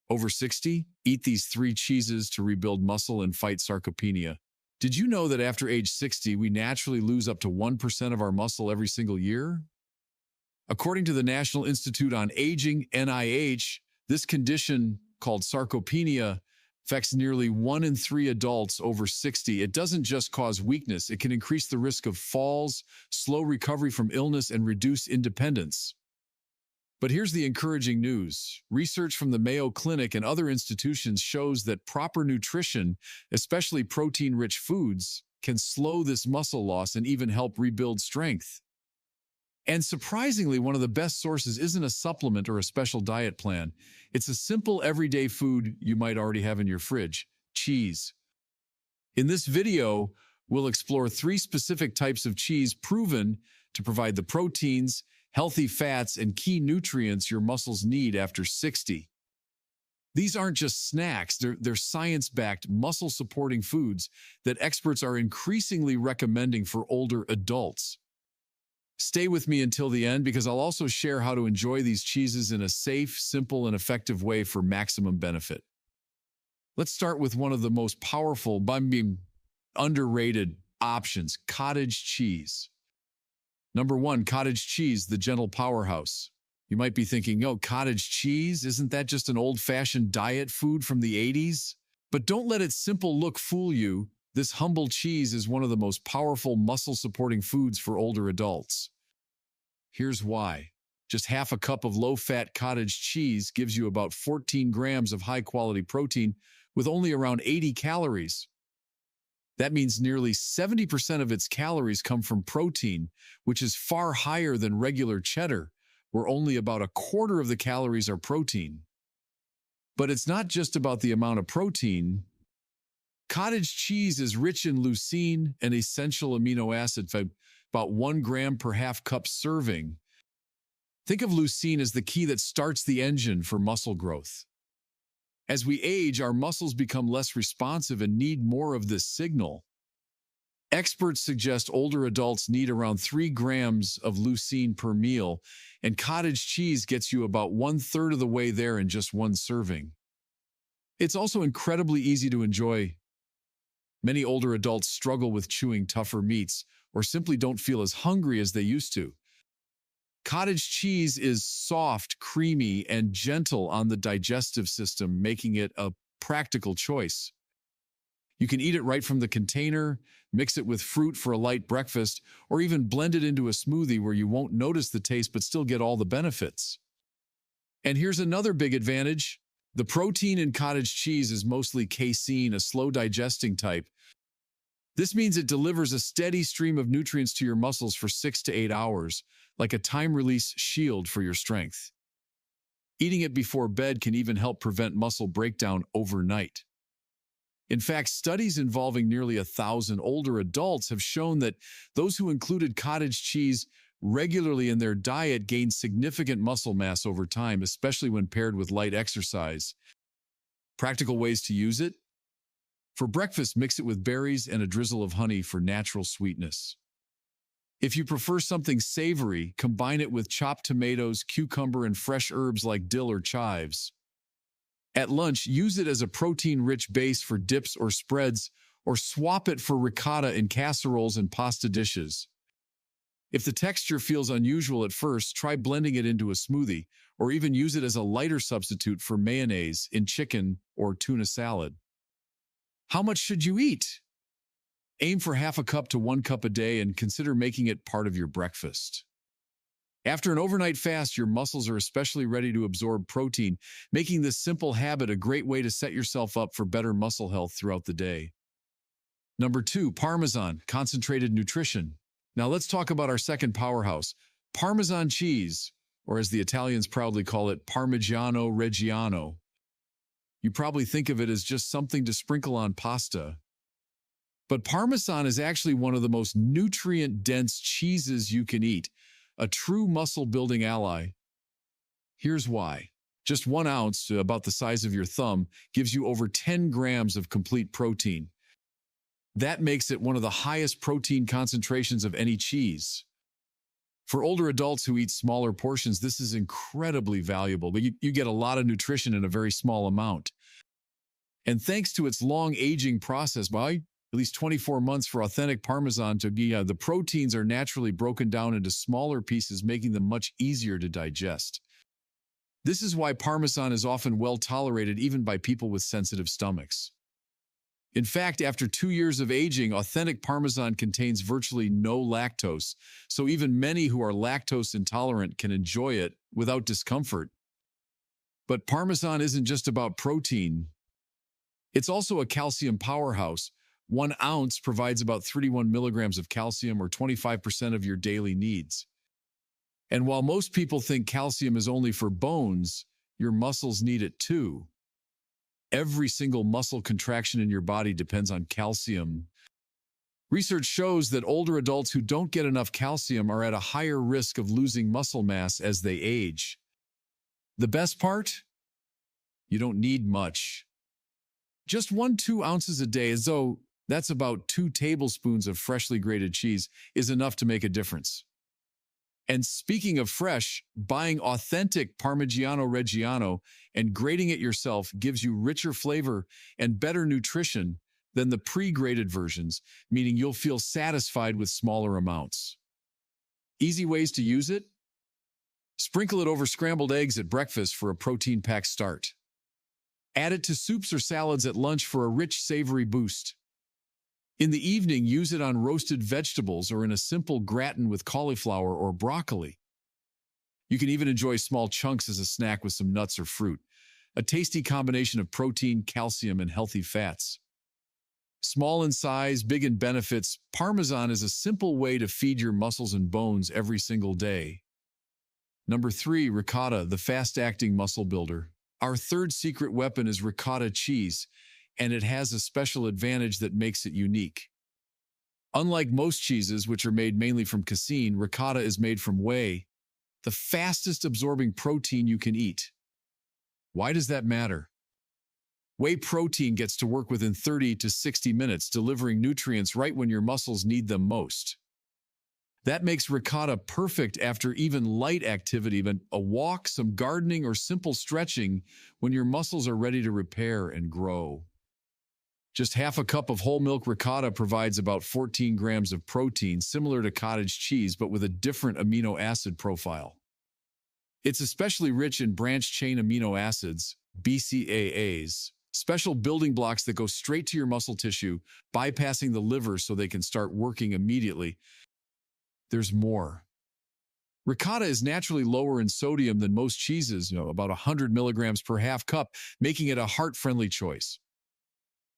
Over 60? Eat these 3 cheeses to rebuild muscle and fight sarcopenia. Did you know that after age 60, we naturally lose up to 1% of our muscle every single year? According to the National Institute on Aging, NIH, this condition, called sarcopenia, affects nearly 1 in 3 adults over 60. It doesn't just cause weakness, it can increase the risk of falls, slow recovery from illness, and reduce independence. But here's the encouraging news. Research from the Mayo Clinic and other institutions shows that proper nutrition, especially protein-rich foods, can slow this muscle loss and even help rebuild strength. And surprisingly, one of the best sources isn't a supplement or a special diet plan. It's a simple everyday food you might already have in your fridge: cheese. In this video, we'll explore 3 specific types of cheese proven to provide the proteins, healthy fats, and key nutrients your muscles need after 60. These aren't just snacks, they're science-backed, muscle-supporting foods that experts are increasingly recommending for older adults. Stay with me until the end because I'll also share how to enjoy these cheeses in a safe, simple, and effective way for maximum benefit. Let's start with one of the most powerful, underrated options: cottage cheese. Number 1, cottage cheese, the gentle powerhouse. You might be thinking, oh, cottage cheese? Isn't that just an old-fashioned diet food from the 80s? But don't let its simple look fool you. This humble cheese is one of the most powerful muscle-supporting foods for older adults. Here's why. Just half a cup of low-fat cottage cheese gives you about 14 grams of high-quality protein with only around 80 calories. That means nearly 70% of its calories come from protein, which is far higher than regular cheddar, where only about a quarter of the calories are protein. But it's not just about the amount of protein. Cottage cheese is rich in leucine, an essential amino acid, about 1 gram per half cup serving. Think of leucine as the key that starts the engine for muscle growth. As we age, our muscles become less responsive and need more of this signal. Experts suggest older adults need around 3 grams of leucine per meal, and cottage cheese gets you about 1/3 of the way there in just 1 serving. It's also incredibly easy to enjoy. Many older adults struggle with chewing tougher meats or simply don't feel as hungry as they used to. Cottage cheese is soft, creamy, and gentle on the digestive system, making it a practical choice. You can eat it right from the container, mix it with fruit for a light breakfast, or even blend it into a smoothie where you won't notice the taste but still get all the benefits. And here's another big advantage. The protein in cottage cheese is mostly casein, a slow-digesting type. This means it delivers a steady stream of nutrients to your muscles for 6 to 8 hours, like a time-release shield for your strength. Eating it before bed can even help prevent muscle breakdown overnight. In fact, studies involving nearly 1,000 older adults have shown that those who included cottage cheese regularly in their diet gained significant muscle mass over time, especially when paired with light exercise. Practical ways to use it? For breakfast, mix it with berries and a drizzle of honey for natural sweetness. If you prefer something savory, combine it with chopped tomatoes, cucumber, and fresh herbs like dill or chives. At lunch, use it as a protein-rich base for dips or spreads, or swap it for ricotta in casseroles and pasta dishes. If the texture feels unusual at first, try blending it into a smoothie, or even use it as a lighter substitute for mayonnaise in chicken or tuna salad. How much should you eat? Aim for half a cup to 1 cup a day and consider making it part of your breakfast. After an overnight fast, your muscles are especially ready to absorb protein, making this simple habit a great way to set yourself up for better muscle health throughout the day. Number 2, Parmesan, concentrated nutrition. Now let's talk about our second powerhouse, Parmesan cheese, or as the Italians proudly call it, Parmigiano Reggiano. You probably think of it as just something to sprinkle on pasta. But Parmesan is actually one of the most nutrient-dense cheeses you can eat, a true muscle-building ally. Here's why. Just 1 ounce, about the size of your thumb, gives you over 10 grams of complete protein. That makes it one of the highest protein concentrations of any cheese. For older adults who eat smaller portions, this is incredibly valuable. But you get a lot of nutrition in a very small amount. And thanks to its long aging process, by at least 24 months for authentic Parmesan to be, the proteins are naturally broken down into smaller pieces, making them much easier to digest. This is why Parmesan is often well tolerated even by people with sensitive stomachs. In fact, after 2 years of aging, authentic Parmesan contains virtually no lactose, so even many who are lactose intolerant can enjoy it without discomfort. But Parmesan isn't just about protein. It's also a calcium powerhouse. 1 ounce provides about 31 milligrams of calcium, or 25% of your daily needs. And while most people think calcium is only for bones, your muscles need it too. Every single muscle contraction in your body depends on calcium. Research shows that older adults who don't get enough calcium are at a higher risk of losing muscle mass as they age. The best part? You don't need much. Just 1-2 ounces a day, as though that's about 2 tablespoons of freshly grated cheese, is enough to make a difference. And speaking of fresh, buying authentic Parmigiano Reggiano and grating it yourself gives you richer flavor and better nutrition than the pre-grated versions, meaning you'll feel satisfied with smaller amounts. Easy ways to use it? Sprinkle it over scrambled eggs at breakfast for a protein-packed start. Add it to soups or salads at lunch for a rich, savory boost. In the evening, use it on roasted vegetables or in a simple gratin with cauliflower or broccoli. You can even enjoy small chunks as a snack with some nuts or fruit, a tasty combination of protein, calcium, and healthy fats. Small in size, big in benefits, Parmesan is a simple way to feed your muscles and bones every single day. Number 3, ricotta, the fast-acting muscle builder. Our third secret weapon is ricotta cheese, and it has a special advantage that makes it unique. Unlike most cheeses, which are made mainly from casein, ricotta is made from whey, the fastest absorbing protein you can eat. Why does that matter? Whey protein gets to work within 30 to 60 minutes, delivering nutrients right when your muscles need them most. That makes ricotta perfect after even light activity, even a walk, some gardening, or simple stretching when your muscles are ready to repair and grow. Just half a cup of whole milk ricotta provides about 14 grams of protein, similar to cottage cheese, but with a different amino acid profile. It's especially rich in branched-chain amino acids, BCAAs, special building blocks that go straight to your muscle tissue, bypassing the liver so they can start working immediately. There's more. Ricotta is naturally lower in sodium than most cheeses, about 100 milligrams per half cup, making it a heart-friendly choice.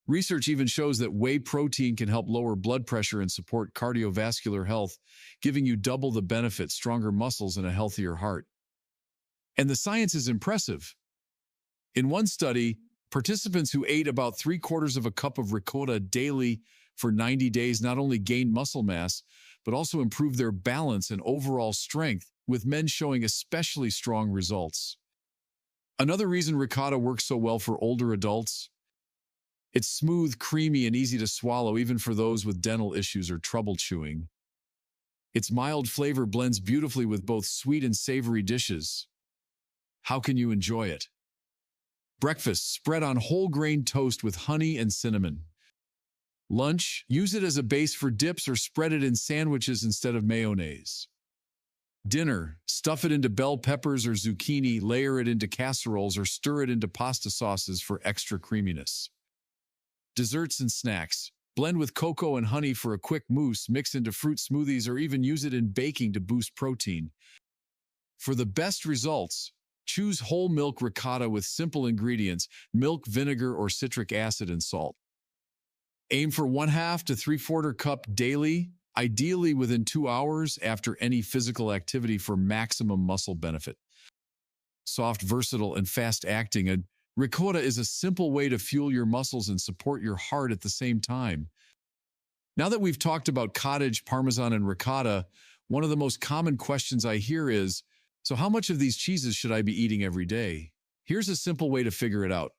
Research even shows that whey protein can help lower blood pressure and support cardiovascular health, giving you double the benefit: stronger muscles and a healthier heart. And the science is impressive. In one study, participants who ate about 3/4 of a cup of ricotta daily for 90 days not only gained muscle mass, but also improved their balance and overall strength, with men showing especially strong results. Another reason ricotta works so well for older adults: it's smooth, creamy, and easy to swallow even for those with dental issues or trouble chewing. Its mild flavor blends beautifully with both sweet and savory dishes. How can you enjoy it? Breakfast, spread on whole grain toast with honey and cinnamon. Lunch, use it as a base for dips or spread it in sandwiches instead of mayonnaise. Dinner, stuff it into bell peppers or zucchini, layer it into casseroles, or stir it into pasta sauces for extra creaminess. Desserts and snacks, blend with cocoa and honey for a quick mousse, mix into fruit smoothies, or even use it in baking to boost protein. For the best results, choose whole milk ricotta with simple ingredients: milk, vinegar, or citric acid, and salt. Aim for 1/2 to 3/4 cup daily, ideally within 2 hours after any physical activity for maximum muscle benefit. Soft, versatile, and fast-acting, ricotta is a simple way to fuel your muscles and support your heart at the same time. Now that we've talked about cottage, Parmesan, and ricotta, one of the most common questions I hear is, so how much of these cheeses should I be eating every day? Here's a simple way to figure it out.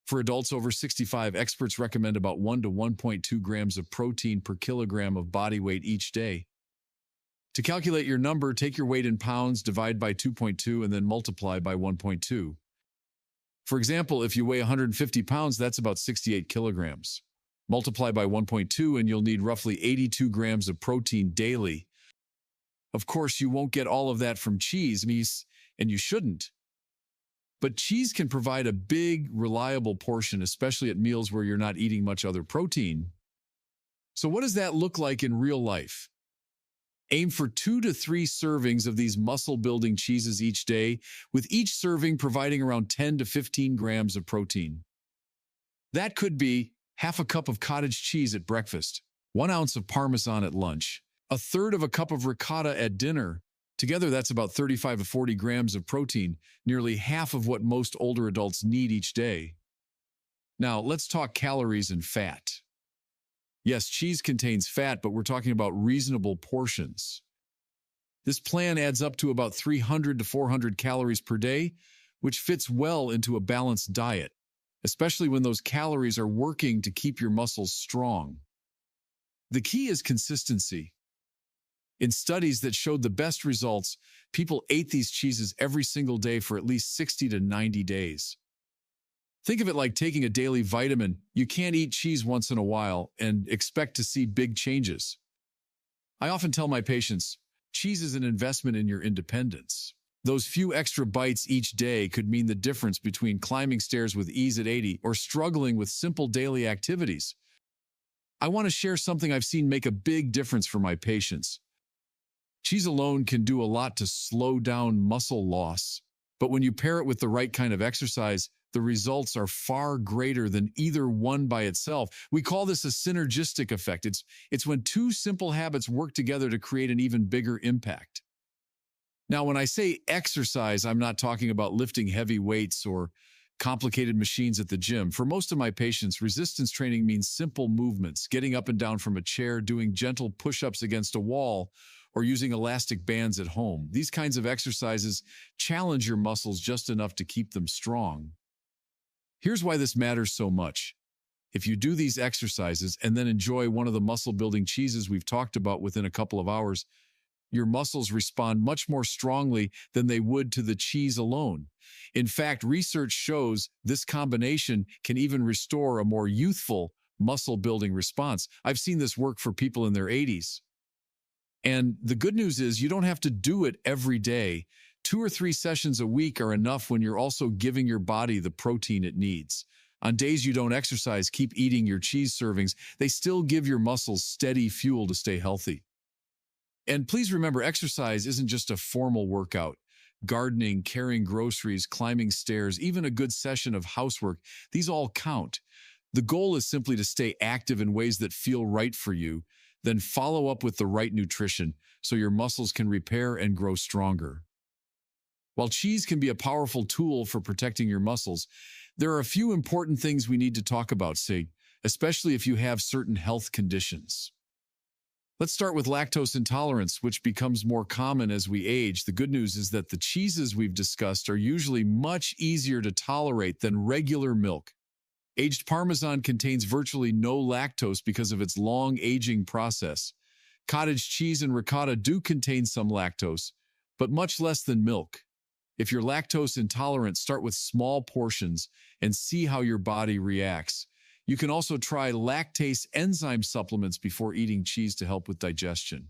For adults over 65, experts recommend about 1 to 1.2 grams of protein per kilogram of body weight each day. To calculate your number, take your weight in pounds, divide by 2.2, and then multiply by 1.2. For example, if you weigh 150 pounds, that's about 68 kilograms. Multiply by 1.2 and you'll need roughly 82 grams of protein daily. Of course, you won't get all of that from cheese, and you shouldn't. But cheese can provide a big, reliable portion, especially at meals where you're not eating much other protein. So what does that look like in real life? Aim for 2 to 3 servings of these muscle-building cheeses each day, with each serving providing around 10 to 15 grams of protein. That could be half a cup of cottage cheese at breakfast, 1 ounce of Parmesan at lunch, 1/3 of a cup of ricotta at dinner. Together, that's about 35 to 40 grams of protein, nearly half of what most older adults need each day. Now, let's talk calories and fat. Yes, cheese contains fat, but we're talking about reasonable portions. This plan adds up to about 300 to 400 calories per day, which fits well into a balanced diet, especially when those calories are working to keep your muscles strong. The key is consistency. In studies that showed the best results, people ate these cheeses every single day for at least 60 to 90 days. Think of it like taking a daily vitamin. You can't eat cheese once in a while and expect to see big changes. I often tell my patients, cheese is an investment in your independence. Those few extra bites each day could mean the difference between climbing stairs with ease at 80 or struggling with simple daily activities. I want to share something I've seen make a big difference for my patients. Cheese alone can do a lot to slow down muscle loss, but when you pair it with the right kind of exercise, the results are far greater than either one by itself. We call this a synergistic effect. It's when 2 simple habits work together to create an even bigger impact. Now, when I say exercise, I'm not talking about lifting heavy weights or complicated machines at the gym. For most of my patients, resistance training means simple movements, getting up and down from a chair, doing gentle push-ups against a wall, or using elastic bands at home. These kinds of exercises challenge your muscles just enough to keep them strong. Here's why this matters so much. If you do these exercises and then enjoy one of the muscle-building cheeses we've talked about within a couple of hours, your muscles respond much more strongly than they would to the cheese alone. In fact, research shows this combination can even restore a more youthful muscle-building response. I've seen this work for people in their 80s. And the good news is you don't have to do it every day. 2 or 3 sessions a week are enough when you're also giving your body the protein it needs. On days you don't exercise, keep eating your cheese servings. They still give your muscles steady fuel to stay healthy. And please remember, exercise isn't just a formal workout. Gardening, carrying groceries, climbing stairs, even a good session of housework, these all count. The goal is simply to stay active in ways that feel right for you, then follow up with the right nutrition so your muscles can repair and grow stronger. While cheese can be a powerful tool for protecting your muscles, there are a few important things we need to talk about, especially if you have certain health conditions. Let's start with lactose intolerance, which becomes more common as we age. The good news is that the cheeses we've discussed are usually much easier to tolerate than regular milk. Aged Parmesan contains virtually no lactose because of its long aging process. Cottage cheese and ricotta do contain some lactose, but much less than milk. If you're lactose intolerant, start with small portions and see how your body reacts. You can also try lactase enzyme supplements before eating cheese to help with digestion.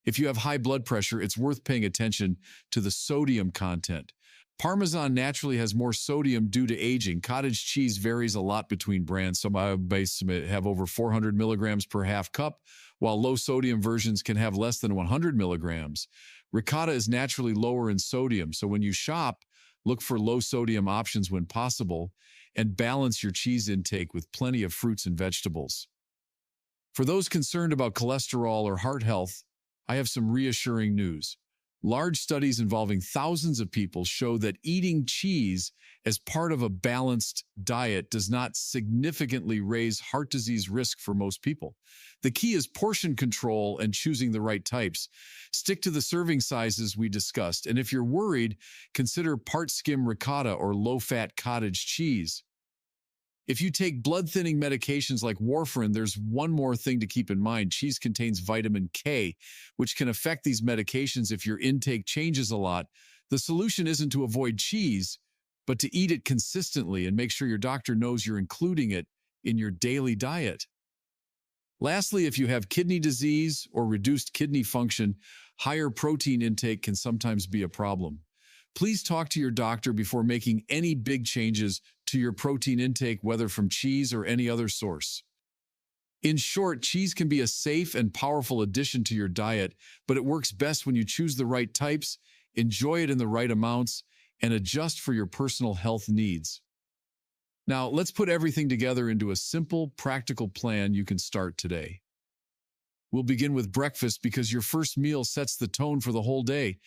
If you have high blood pressure, it's worth paying attention to the sodium content. Parmesan naturally has more sodium due to aging. Cottage cheese varies a lot between brands. Some have over 400 milligrams per half cup, while low-sodium versions can have less than 100 milligrams. Ricotta is naturally lower in sodium, so when you shop, look for low-sodium options when possible, and balance your cheese intake with plenty of fruits and vegetables. For those concerned about cholesterol or heart health, I have some reassuring news. Large studies involving thousands of people show that eating cheese as part of a balanced diet does not significantly raise heart disease risk for most people. The key is portion control and choosing the right types. Stick to the serving sizes we discussed, and if you're worried, consider part-skim ricotta or low-fat cottage cheese. If you take blood-thinning medications like warfarin, there's one more thing to keep in mind. Cheese contains vitamin K, which can affect these medications if your intake changes a lot. The solution isn't to avoid cheese, but to eat it consistently and make sure your doctor knows you're including it in your daily diet. Lastly, if you have kidney disease or reduced kidney function, higher protein intake can sometimes be a problem. Please talk to your doctor before making any big changes to your protein intake, whether from cheese or any other source. In short, cheese can be a safe and powerful addition to your diet, but it works best when you choose the right types, enjoy it in the right amounts, and adjust for your personal health needs. Now, let's put everything together into a simple, practical plan you can start today. We'll begin with breakfast because your first meal sets the tone for the whole day.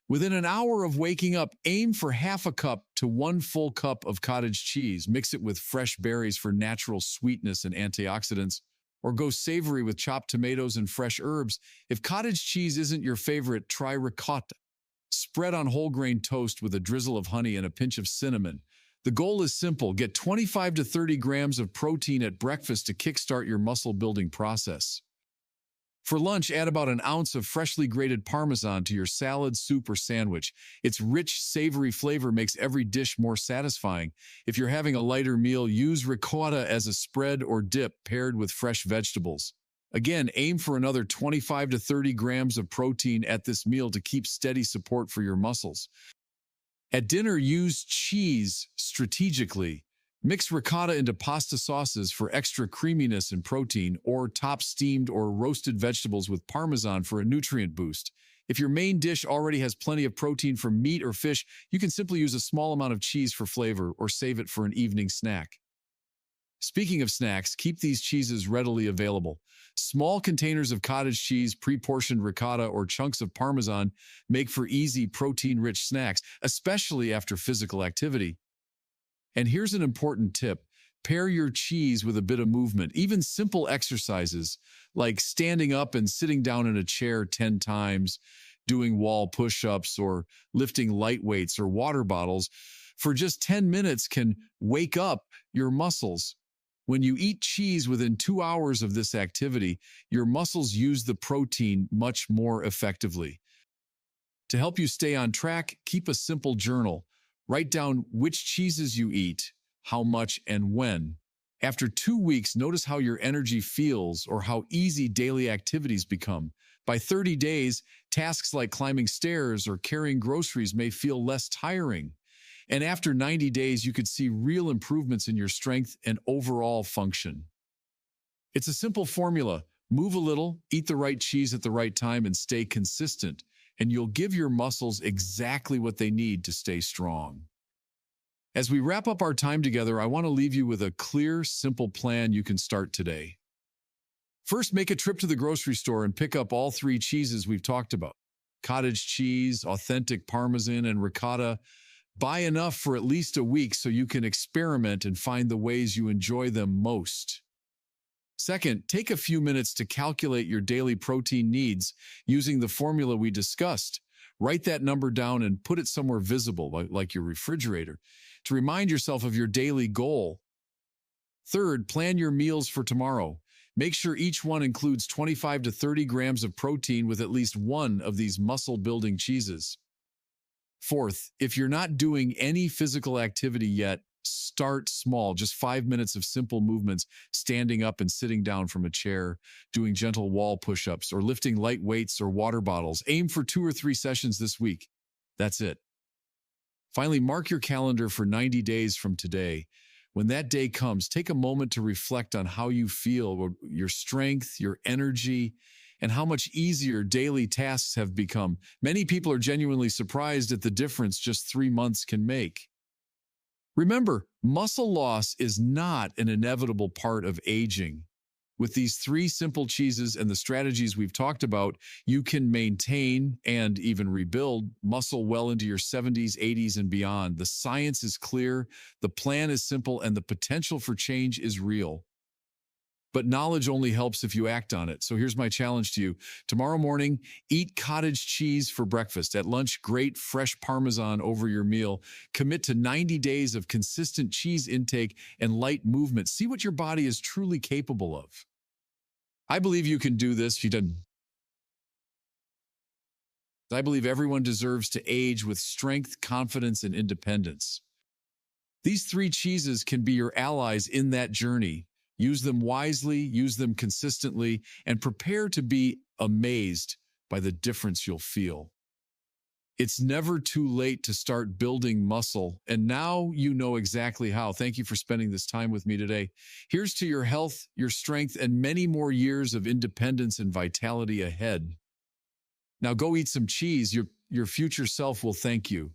Within an hour of waking up, aim for half a cup to 1 full cup of cottage cheese. Mix it with fresh berries for natural sweetness and antioxidants, or go savory with chopped tomatoes and fresh herbs. If cottage cheese isn't your favorite, try ricotta. Spread on whole grain toast with a drizzle of honey and a pinch of cinnamon. The goal is simple: get 25 to 30 grams of protein at breakfast to kickstart your muscle building process. For lunch, add about an ounce of freshly grated Parmesan to your salad, soup, or sandwich. Its rich, savory flavor makes every dish more satisfying. If you're having a lighter meal, use ricotta as a spread or dip paired with fresh vegetables. Again, aim for another 25 to 30 grams of protein at this meal to keep steady support for your muscles. At dinner, use cheese strategically. Mix ricotta into pasta sauces for extra creaminess and protein, or top steamed or roasted vegetables with Parmesan for a nutrient boost. If your main dish already has plenty of protein from meat or fish, you can simply use a small amount of cheese for flavor or save it for an evening snack. Speaking of snacks, keep these cheeses readily available. Small containers of cottage cheese, pre-portioned ricotta, or chunks of Parmesan make for easy, protein-rich snacks, especially after physical activity. And here's an important tip: pair your cheese with a bit of movement. Even simple exercises like standing up and sitting down in a chair 10 times, doing wall push-ups, or lifting light weights or water bottles for just 10 minutes can wake up your muscles. When you eat cheese within 2 hours of this activity, your muscles use the protein much more effectively. To help you stay on track, keep a simple journal. Write down which cheeses you eat, how much, and when. After 2 weeks, notice how your energy feels or how easy daily activities become. By 30 days, tasks like climbing stairs or carrying groceries may feel less tiring. And after 90 days, you could see real improvements in your strength and overall function. It's a simple formula: move a little, eat the right cheese at the right time, and stay consistent, and you'll give your muscles exactly what they need to stay strong. As we wrap up our time together, I want to leave you with a clear, simple plan you can start today. First, make a trip to the grocery store and pick up all 3 cheeses we've talked about: cottage cheese, authentic Parmesan, and ricotta. Buy enough for at least a week so you can experiment and find the ways you enjoy them most. Second, take a few minutes to calculate your daily protein needs using the formula we discussed. Write that number down and put it somewhere visible, like your refrigerator, to remind yourself of your daily goal. Third, plan your meals for tomorrow. Make sure each one includes 25 to 30 grams of protein with at least one of these muscle-building cheeses. Fourth, if you're not doing any physical activity yet, start small. Just 5 minutes of simple movements, standing up and sitting down from a chair, doing gentle wall push-ups, or lifting light weights or water bottles. Aim for 2 or 3 sessions this week. That's it. Finally, mark your calendar for 90 days from today. When that day comes, take a moment to reflect on how you feel, your strength, your energy, and how much easier daily tasks have become. Many people are genuinely surprised at the difference just 3 months can make. Remember, muscle loss is not an inevitable part of aging. With these 3 simple cheeses and the strategies we've talked about, you can maintain and even rebuild muscle well into your 70s, 80s, and beyond. The science is clear, the plan is simple, and the potential for change is real. but knowledge only helps if you act on it. So here's my challenge to you. Tomorrow morning, eat cottage cheese for breakfast. At lunch, grate fresh Parmesan over your meal. Commit to 90 days of consistent cheese intake and light movement. See what your body is truly capable of. I believe you can do this. I believe everyone deserves to age with strength, confidence, and independence. These three cheeses can be your allies in that journey. Use them wisely, use them consistently, and prepare to be amazed by the difference you'll feel. It's never too late to start building muscle, and now you know exactly how. Thank you for spending this time with me today. Here's to your health, your strength, and many more years of independence and vitality ahead. Now go eat some cheese. Your future self will thank you.